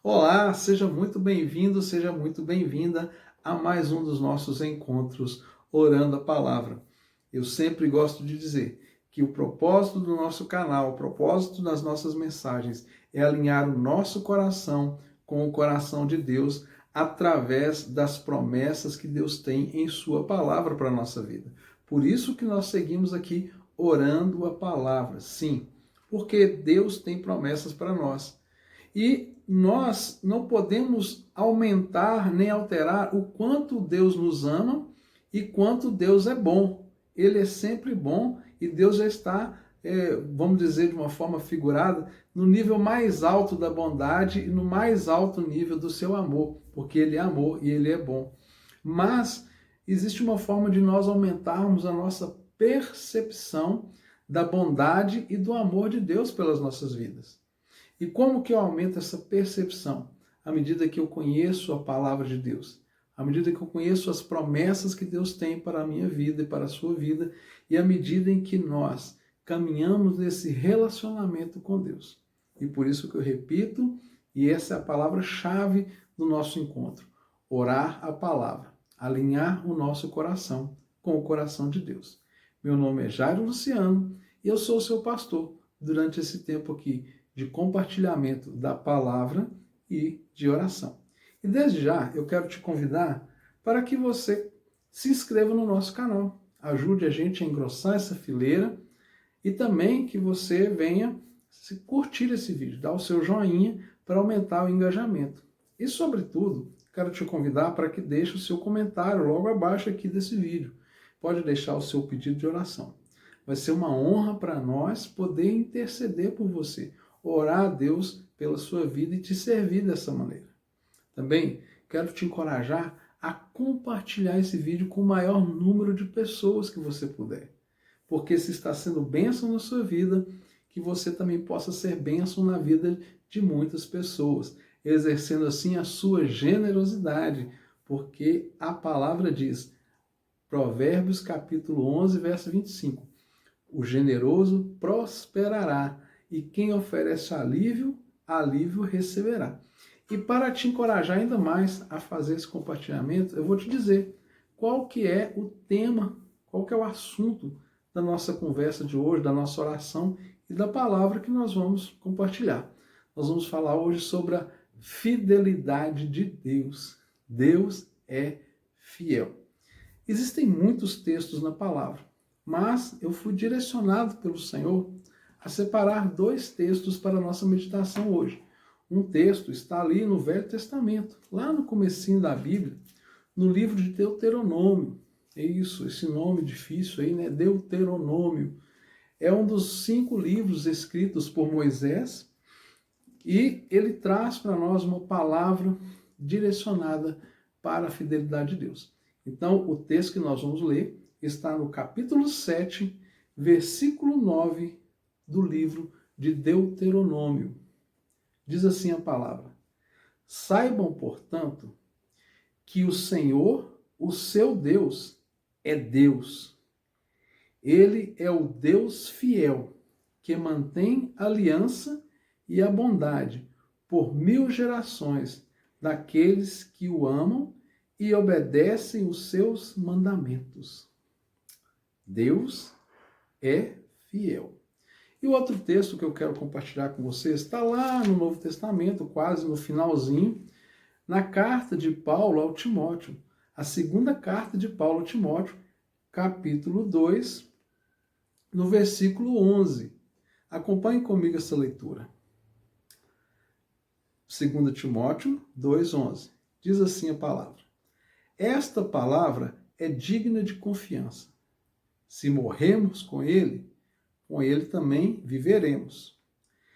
Olá, seja muito bem-vindo, seja muito bem-vinda a mais um dos nossos encontros Orando a Palavra. Eu sempre gosto de dizer que o propósito do nosso canal, o propósito das nossas mensagens é alinhar o nosso coração com o coração de Deus através das promessas que Deus tem em sua palavra para a nossa vida. Por isso que nós seguimos aqui orando a palavra. Sim, porque Deus tem promessas para nós. E nós não podemos aumentar nem alterar o quanto Deus nos ama e quanto Deus é bom. Ele é sempre bom e Deus já está, vamos dizer de uma forma figurada, no nível mais alto da bondade e no mais alto nível do seu amor, porque Ele é amor e Ele é bom. Mas existe uma forma de nós aumentarmos a nossa percepção da bondade e do amor de Deus pelas nossas vidas. E como que eu aumento essa percepção? À medida que eu conheço a palavra de Deus, à medida que eu conheço as promessas que Deus tem para a minha vida e para a sua vida, e à medida em que nós caminhamos nesse relacionamento com Deus. E por isso que eu repito, e essa é a palavra-chave do nosso encontro: orar a palavra, alinhar o nosso coração com o coração de Deus. Meu nome é Jairo Luciano e eu sou o seu pastor durante esse tempo aqui de compartilhamento da palavra e de oração. E desde já eu quero te convidar para que você se inscreva no nosso canal, ajude a gente a engrossar essa fileira e também que você venha curtir esse vídeo, dar o seu joinha para aumentar o engajamento. E sobretudo, quero te convidar para que deixe o seu comentário logo abaixo aqui desse vídeo. Pode deixar o seu pedido de oração. Vai ser uma honra para nós poder interceder por você, orar a Deus pela sua vida e te servir dessa maneira. Também quero te encorajar a compartilhar esse vídeo com o maior número de pessoas que você puder. Porque se está sendo bênção na sua vida, que você também possa ser bênção na vida de muitas pessoas, exercendo assim a sua generosidade, porque a palavra diz, Provérbios capítulo 11, verso 25, o generoso prosperará, e quem oferece alívio, alívio receberá. E para te encorajar ainda mais a fazer esse compartilhamento, eu vou te dizer qual que é o tema, qual que é o assunto da nossa conversa de hoje, da nossa oração e da palavra que nós vamos compartilhar. Nós vamos falar hoje sobre a fidelidade de Deus. Deus é fiel. Existem muitos textos na palavra, mas eu fui direcionado pelo Senhor a separar dois textos para a nossa meditação hoje. Um texto está ali no Velho Testamento, lá no comecinho da Bíblia, no livro de Deuteronômio. É isso, esse nome difícil aí, né? Deuteronômio. É um dos 5 livros escritos por Moisés e ele traz para nós uma palavra direcionada para a fidelidade de Deus. Então, o texto que nós vamos ler está no capítulo 7, versículo 9 do livro de Deuteronômio. Diz assim a palavra: saibam, portanto, que o Senhor, o seu Deus, é Deus. Ele é o Deus fiel, que mantém a aliança e a bondade por 1000 gerações daqueles que o amam e obedecem os seus mandamentos. Deus é fiel. E o outro texto que eu quero compartilhar com vocês está lá no Novo Testamento, quase no finalzinho, na carta de Paulo ao Timóteo, a segunda carta de Paulo ao Timóteo, capítulo 2, no versículo 11. Acompanhe comigo essa leitura. 2 Timóteo 2,11. Diz assim a palavra: esta palavra é digna de confiança. Se morremos com ele também viveremos.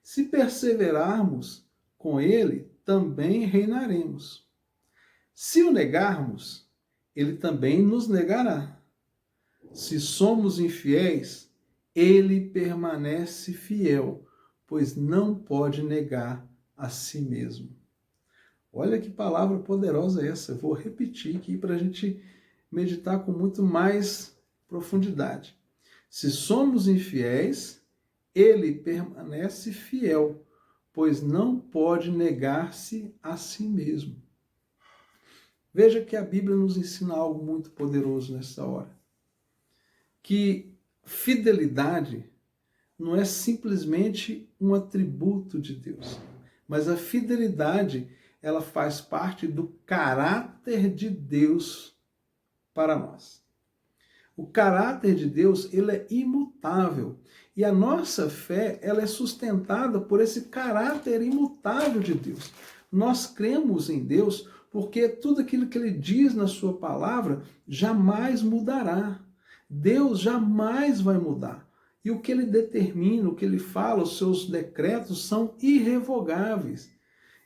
Se perseverarmos com ele, também reinaremos. Se o negarmos, ele também nos negará. Se somos infiéis, ele permanece fiel, pois não pode negar a si mesmo. Olha que palavra poderosa essa. Eu vou repetir aqui para a gente meditar com muito mais profundidade. Se somos infiéis, ele permanece fiel, pois não pode negar-se a si mesmo. Veja que a Bíblia nos ensina algo muito poderoso nessa hora. Que fidelidade não é simplesmente um atributo de Deus, mas a fidelidade, ela faz parte do caráter de Deus para nós. O caráter de Deus, ele é imutável. E a nossa fé, ela é sustentada por esse caráter imutável de Deus. Nós cremos em Deus porque tudo aquilo que ele diz na sua palavra jamais mudará. Deus jamais vai mudar. E o que ele determina, o que ele fala, os seus decretos são irrevogáveis.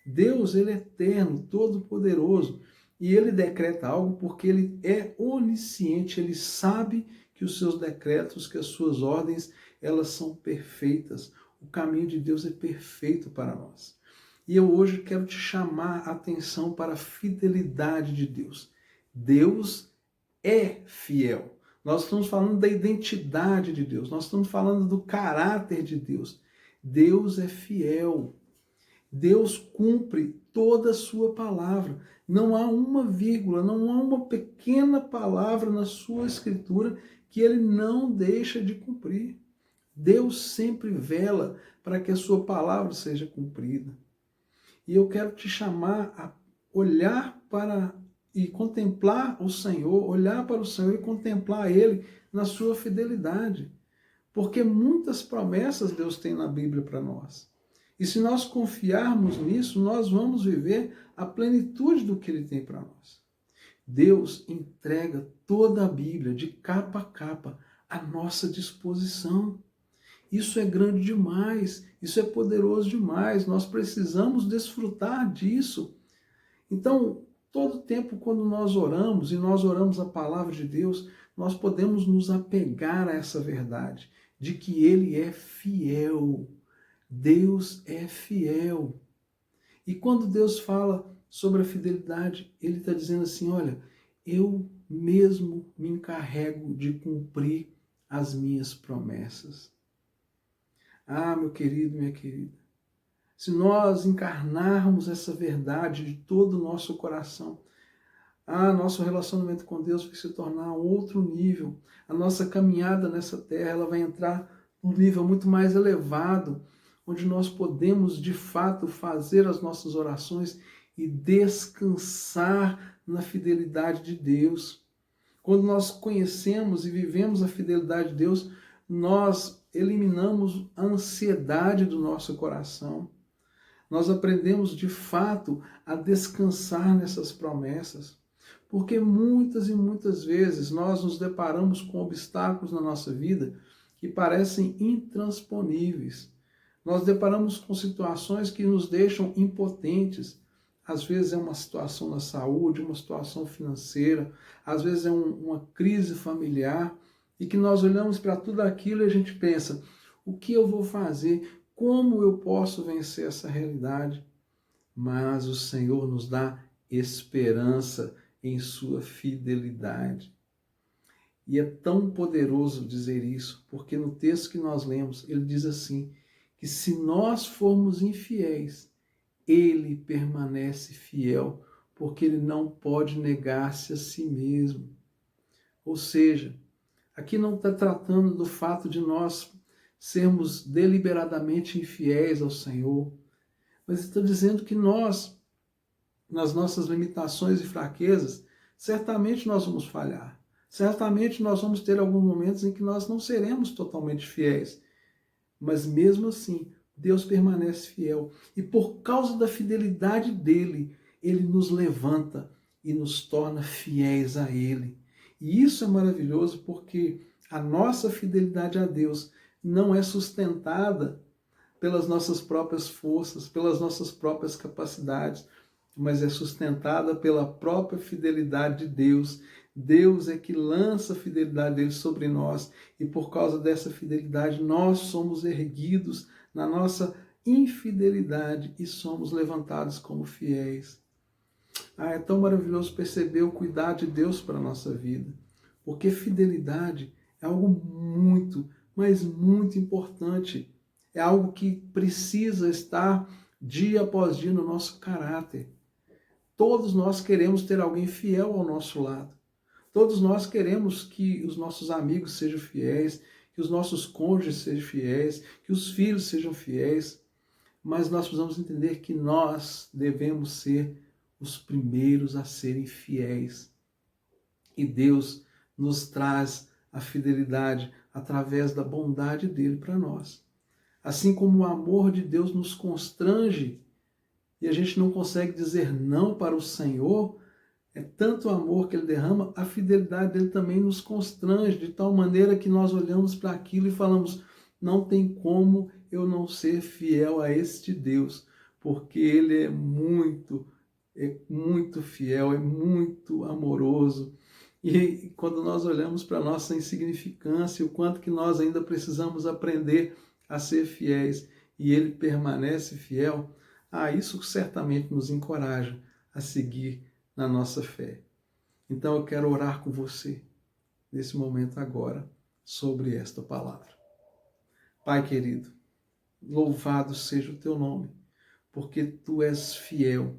Deus, ele é eterno, todo-poderoso. E ele decreta algo porque ele é onisciente, ele sabe que os seus decretos, que as suas ordens, elas são perfeitas. O caminho de Deus é perfeito para nós. E eu hoje quero te chamar a atenção para a fidelidade de Deus. Deus é fiel. Nós estamos falando da identidade de Deus, nós estamos falando do caráter de Deus. Deus é fiel. Deus cumpre toda a sua palavra. Não há uma vírgula, não há uma pequena palavra na sua escritura que ele não deixa de cumprir. Deus sempre vela para que a sua palavra seja cumprida. E eu quero te chamar a olhar para e contemplar o Senhor, olhar para o Senhor e contemplar Ele na sua fidelidade. Porque muitas promessas Deus tem na Bíblia para nós. E se nós confiarmos nisso, nós vamos viver a plenitude do que Ele tem para nós. Deus entrega toda a Bíblia, de capa a capa, à nossa disposição. Isso é grande demais, isso é poderoso demais, nós precisamos desfrutar disso. Então, todo tempo quando nós oramos, e nós oramos a palavra de Deus, nós podemos nos apegar a essa verdade, de que Ele é fiel. Deus é fiel. E quando Deus fala sobre a fidelidade, Ele está dizendo assim, olha, eu mesmo me encarrego de cumprir as minhas promessas. Ah, meu querido, minha querida, se nós encarnarmos essa verdade de todo o nosso coração, nosso relacionamento com Deus vai se tornar um outro nível. A nossa caminhada nessa terra, ela vai entrar num nível muito mais elevado, onde nós podemos, de fato, fazer as nossas orações e descansar na fidelidade de Deus. Quando nós conhecemos e vivemos a fidelidade de Deus, nós eliminamos a ansiedade do nosso coração. Nós aprendemos, de fato, a descansar nessas promessas. Porque muitas e muitas vezes nós nos deparamos com obstáculos na nossa vida que parecem intransponíveis. Nós deparamos com situações que nos deixam impotentes. Às vezes é uma situação na saúde, uma situação financeira, às vezes é uma crise familiar, e que nós olhamos para tudo aquilo e a gente pensa, o que eu vou fazer? Como eu posso vencer essa realidade? Mas o Senhor nos dá esperança em sua fidelidade. E é tão poderoso dizer isso, porque no texto que nós lemos, ele diz assim, que se nós formos infiéis, Ele permanece fiel, porque Ele não pode negar-se a si mesmo. Ou seja, aqui não está tratando do fato de nós sermos deliberadamente infiéis ao Senhor, mas está dizendo que nós, nas nossas limitações e fraquezas, certamente nós vamos falhar. Certamente nós vamos ter alguns momentos em que nós não seremos totalmente fiéis. Mas mesmo assim, Deus permanece fiel. E por causa da fidelidade dele, Ele nos levanta e nos torna fiéis a Ele. E isso é maravilhoso porque a nossa fidelidade a Deus não é sustentada pelas nossas próprias forças, pelas nossas próprias capacidades, mas é sustentada pela própria fidelidade de Deus. Deus é que lança a fidelidade dele sobre nós e por causa dessa fidelidade nós somos erguidos na nossa infidelidade e somos levantados como fiéis. É tão maravilhoso perceber o cuidado de Deus para a nossa vida, porque fidelidade é algo muito, mas muito importante. É algo que precisa estar dia após dia no nosso caráter. Todos nós queremos ter alguém fiel ao nosso lado. Todos nós queremos que os nossos amigos sejam fiéis, que os nossos cônjuges sejam fiéis, que os filhos sejam fiéis. Mas nós precisamos entender que nós devemos ser os primeiros a serem fiéis. E Deus nos traz a fidelidade através da bondade dele para nós. Assim como o amor de Deus nos constrange e a gente não consegue dizer não para o Senhor, é tanto amor que ele derrama, a fidelidade dele também nos constrange, de tal maneira que nós olhamos para aquilo e falamos, não tem como eu não ser fiel a este Deus, porque ele é muito fiel, é muito amoroso. E quando nós olhamos para a nossa insignificância, o quanto que nós ainda precisamos aprender a ser fiéis, e ele permanece fiel, isso certamente nos encoraja a seguir na nossa fé. Então eu quero orar com você, nesse momento agora, sobre esta palavra. Pai querido, louvado seja o teu nome, porque tu és fiel,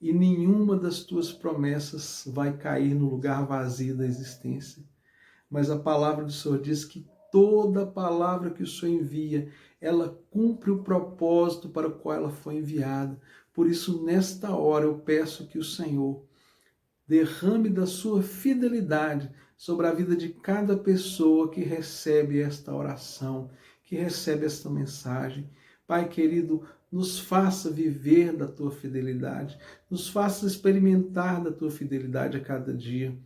e nenhuma das tuas promessas vai cair no lugar vazio da existência. Mas a palavra do Senhor diz que toda palavra que o Senhor envia, ela cumpre o propósito para o qual ela foi enviada. Por isso, nesta hora, eu peço que o Senhor derrame da sua fidelidade sobre a vida de cada pessoa que recebe esta oração, que recebe esta mensagem. Pai querido, nos faça viver da tua fidelidade, nos faça experimentar da tua fidelidade a cada dia,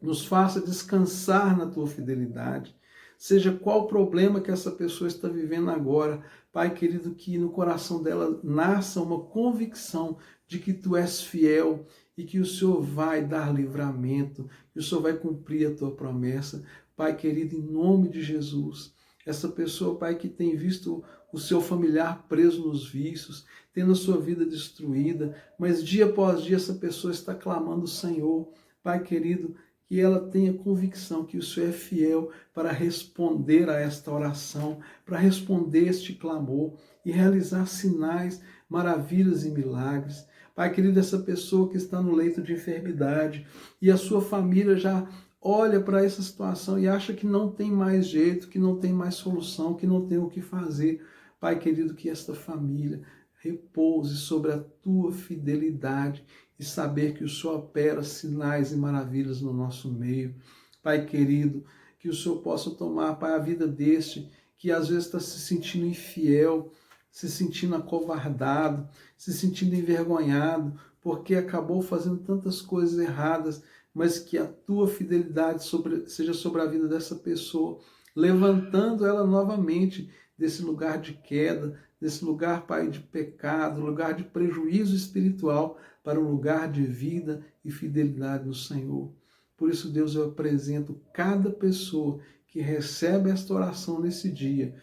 nos faça descansar na tua fidelidade. Seja qual o problema que essa pessoa está vivendo agora, Pai querido, que no coração dela nasça uma convicção de que tu és fiel e que o Senhor vai dar livramento, que o Senhor vai cumprir a tua promessa. Pai querido, em nome de Jesus, essa pessoa, Pai, que tem visto o seu familiar preso nos vícios, tendo a sua vida destruída, mas dia após dia essa pessoa está clamando o Senhor. Pai querido, que ela tenha convicção que o Senhor é fiel para responder a esta oração, para responder este clamor e realizar sinais, maravilhas e milagres. Pai querido, essa pessoa que está no leito de enfermidade e a sua família já olha para essa situação e acha que não tem mais jeito, que não tem mais solução, que não tem o que fazer. Pai querido, que esta família repouse sobre a tua fidelidade e saber que o Senhor opera sinais e maravilhas no nosso meio. Pai querido, que o Senhor possa tomar, Pai, a vida deste que às vezes está se sentindo infiel, se sentindo acovardado, se sentindo envergonhado, porque acabou fazendo tantas coisas erradas, mas que a tua fidelidade seja sobre a vida dessa pessoa, levantando ela novamente desse lugar de queda, desse lugar, Pai, de pecado, lugar de prejuízo espiritual, para um lugar de vida e fidelidade no Senhor. Por isso, Deus, eu apresento cada pessoa que recebe esta oração nesse dia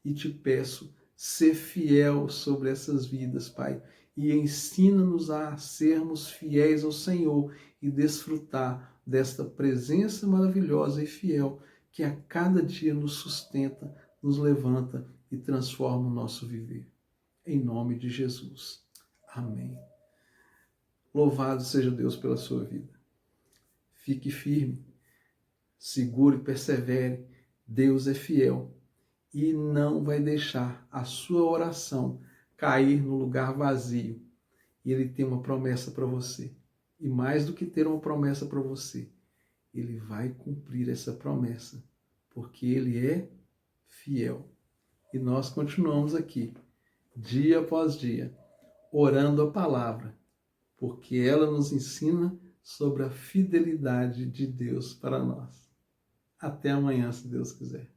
e te peço, ser fiel sobre essas vidas, Pai, e ensina-nos a sermos fiéis ao Senhor e desfrutar desta presença maravilhosa e fiel que a cada dia nos sustenta, nos levanta e transforma o nosso viver. Em nome de Jesus. Amém. Louvado seja Deus pela sua vida. Fique firme, segure e persevere. Deus é fiel e não vai deixar a sua oração cair no lugar vazio. E Ele tem uma promessa para você. E mais do que ter uma promessa para você, Ele vai cumprir essa promessa, porque Ele é fiel. E nós continuamos aqui, dia após dia, orando a palavra, porque ela nos ensina sobre a fidelidade de Deus para nós. Até amanhã, se Deus quiser.